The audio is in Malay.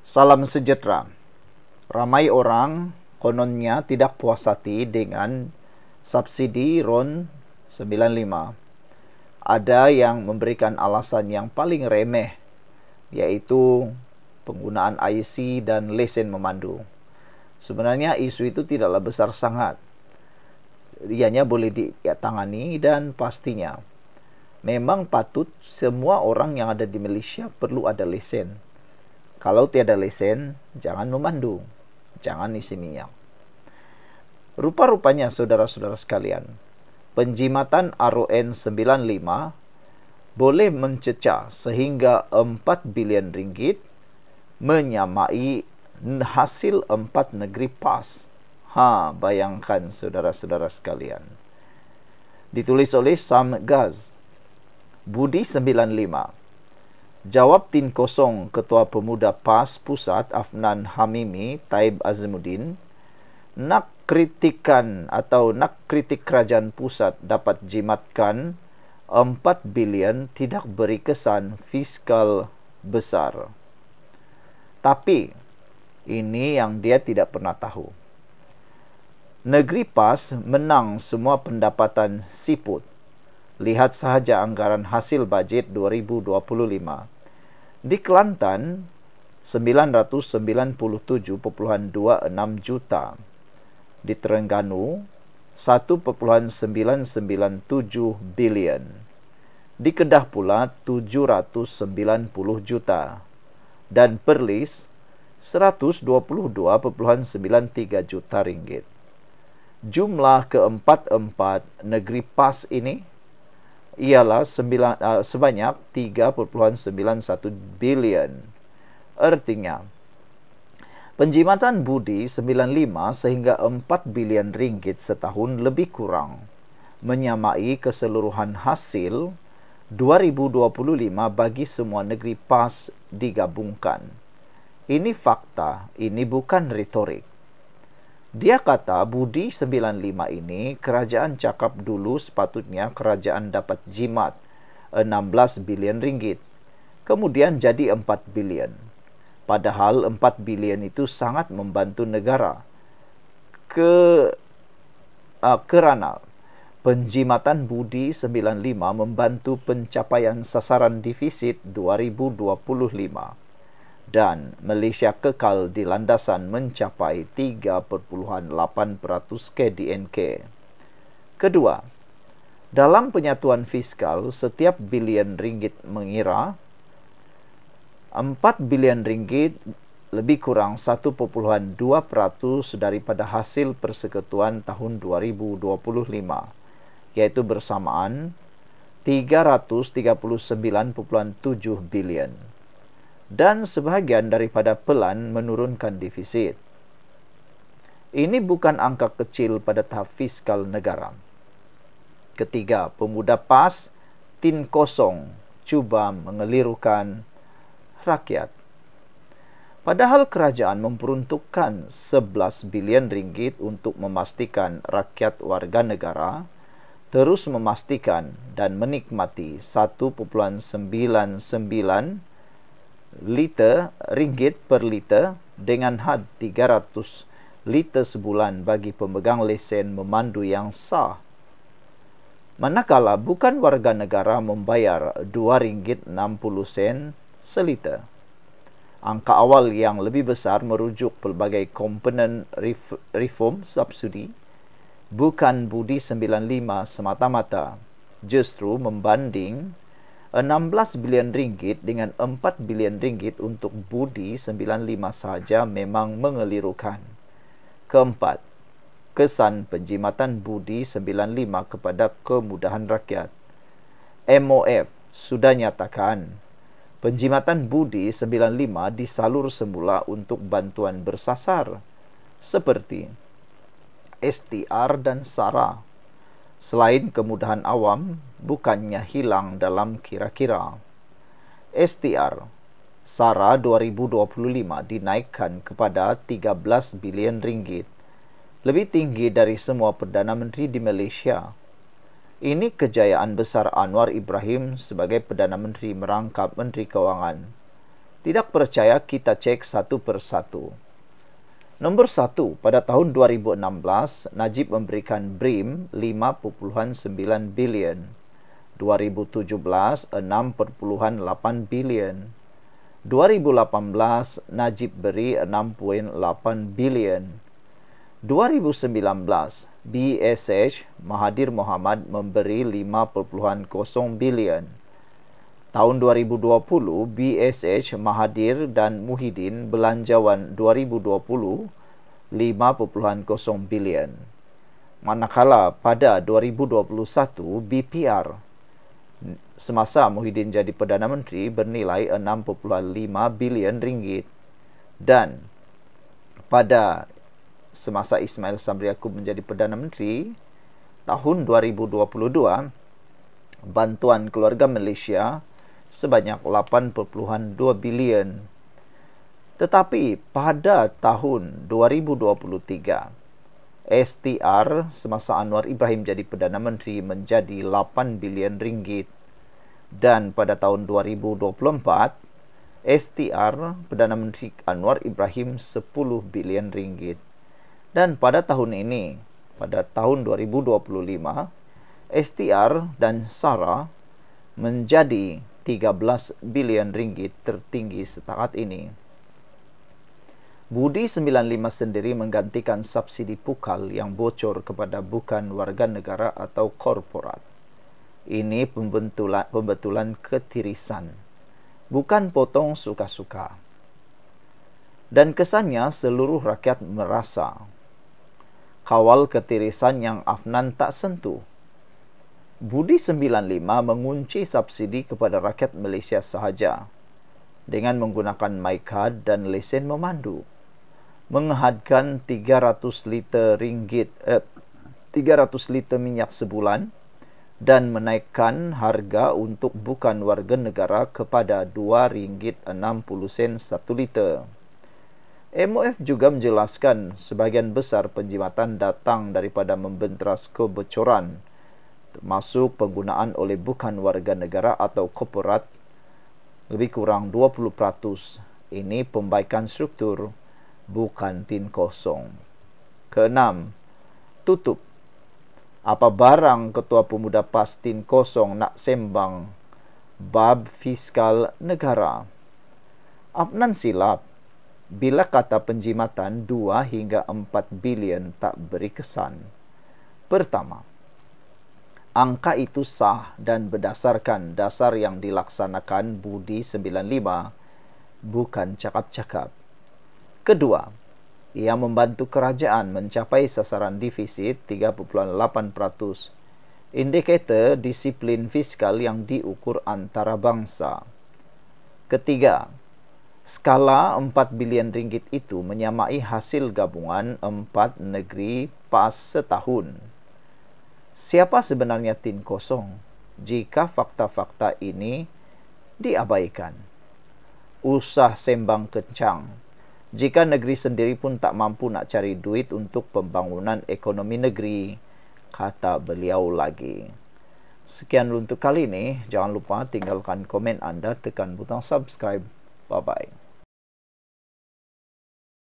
Salam sejahtera. Ramai orang kononnya tidak puas hati dengan subsidi RON 95. Ada yang memberikan alasan yang paling remeh, yaitu penggunaan IC dan lesen memandu. Sebenarnya isu itu tidaklah besar sangat. Ianya boleh ditangani dan pastinya memang patut semua orang yang ada di Malaysia perlu ada lesen. Kalau tiada lesen, jangan memandu, jangan isi minyak. Rupa-rupanya saudara-saudara sekalian, penjimatan RON 95 boleh mencecah sehingga 4 bilion ringgit, menyamai hasil 4 negeri PAS. Bayangkan saudara-saudara sekalian. Ditulis oleh Sam Gaz. Budi 95. Jawab Tin Kosong Ketua Pemuda PAS Pusat Afnan Hamimi Taib Azmuddin, nak kritik kerajaan pusat dapat jimatkan 4 bilion tidak beri kesan fiskal besar. Tapi ini yang dia tidak pernah tahu. Negeri PAS menang semua pendapatan siput. Lihat sahaja anggaran hasil bajet 2025. Di Kelantan, 997.26 juta. Di Terengganu, 1.997 bilion. Di Kedah pula, 790 juta. Dan Perlis, 122.93 juta ringgit. Jumlah keempat-empat negeri PAS ini ialah sebanyak 3.91 bilion. Artinya, penjimatan budi 95 sehingga 4 bilion ringgit setahun lebih kurang menyamai keseluruhan hasil 2025 bagi semua negeri PAS digabungkan. Ini fakta, ini bukan retorik. Dia kata budi 95 ini kerajaan cakap dulu sepatutnya kerajaan dapat jimat 16 bilion ringgit. Kemudian jadi 4 bilion. Padahal 4 bilion itu sangat membantu negara. Kerana penjimatan budi 95 membantu pencapaian sasaran defisit 2025. Dan Malaysia kekal di landasan mencapai 3.8% KDNK. Kedua, dalam penyatuan fiskal, setiap bilion ringgit mengira 4 bilion ringgit lebih kurang 1.2% daripada hasil persekutuan tahun 2025, yaitu bersamaan 339.7 bilion. Dan sebahagian daripada pelan menurunkan defisit. Ini bukan angka kecil pada tahap fiskal negara. Ketiga, pemuda PAS Tin Kosong cuba mengelirukan rakyat. Padahal kerajaan memperuntukkan 11 bilion ringgit untuk memastikan rakyat warga negara terus memastikan dan menikmati 1.99 ringgit per liter dengan had 300 liter sebulan bagi pemegang lesen memandu yang sah. Manakala bukan warga negara membayar RM2.60 seliter. Angka awal yang lebih besar merujuk pelbagai komponen reform subsidi, bukan budi 95 semata-mata, justru membanding 16 bilion ringgit dengan 4 bilion ringgit untuk budi 95 sahaja memang mengelirukan. Keempat, kesan penjimatan budi 95 kepada kemudahan rakyat. MOF sudah nyatakan penjimatan budi 95 disalur semula untuk bantuan bersasar seperti STR dan SARA. Selain kemudahan awam, bukannya hilang dalam kira-kira. STR, SARA 2025 dinaikkan kepada 13 bilion ringgit, lebih tinggi dari semua Perdana Menteri di Malaysia. Ini kejayaan besar Anwar Ibrahim sebagai Perdana Menteri merangkap Menteri Kewangan. Tidak percaya, kita cek satu persatu. Nomor 1, pada tahun 2016, Najib memberikan BRIM 5,9 bilion. 2017, 6,8 bilion. 2018, Najib beri 6,8 bilion. 2019, BSH Mahathir Mohamad memberi 5,0 bilion. Tahun 2020, BSH Mahathir dan Muhyiddin belanjawan 2020 5,0 bilion. Manakala pada 2021, BPR semasa Muhyiddin jadi Perdana Menteri bernilai 6,5 bilion ringgit. Dan pada semasa Ismail Sabri Yaakob menjadi Perdana Menteri tahun 2022, bantuan keluarga Malaysia sebanyak 8,2 bilion. Tetapi pada tahun 2023, STR semasa Anwar Ibrahim jadi Perdana Menteri menjadi 8 bilion ringgit. Dan pada tahun 2024, STR Perdana Menteri Anwar Ibrahim 10 bilion ringgit. Dan pada tahun ini, pada tahun 2025, STR dan SARA menjadi 13 bilion ringgit tertinggi setakat ini. Budi 95 sendiri menggantikan subsidi pukal yang bocor kepada bukan warga negara atau korporat. Ini pembetulan ketirisan, bukan potong suka-suka. Dan kesannya seluruh rakyat merasa kawal ketirisan yang Afnan tak sentuh. Budi 95 mengunci subsidi kepada rakyat Malaysia sahaja dengan menggunakan MyCard dan lesen memandu, mengehadkan 300 liter minyak sebulan dan menaikkan harga untuk bukan warga negara kepada RM2.60 1 liter. MOF juga menjelaskan sebahagian besar penjimatan datang daripada membenteras kebocoran, termasuk penggunaan oleh bukan warga negara atau korporat lebih kurang 20%. Ini pembaikan struktur, bukan tin kosong. Keenam, tutup. Apa barang Ketua Pemuda PAS tin kosong nak sembang bab fiskal negara? Afnan silap bila kata penjimatan 2 hingga 4 bilion tak beri kesan. Pertama, angka itu sah dan berdasarkan dasar yang dilaksanakan Budi 95, bukan cakap-cakap. Kedua, ia membantu kerajaan mencapai sasaran defisit 3,8%, indikator disiplin fiskal yang diukur antarabangsa. Ketiga, skala 4 bilion ringgit itu menyamai hasil gabungan 4 negeri PAS setahun. Siapa sebenarnya tin kosong jika fakta-fakta ini diabaikan? Usah sembang kencang jika negeri sendiri pun tak mampu nak cari duit untuk pembangunan ekonomi negeri, kata beliau lagi. Sekian untuk kali ini. Jangan lupa tinggalkan komen anda, tekan butang subscribe. Bye-bye.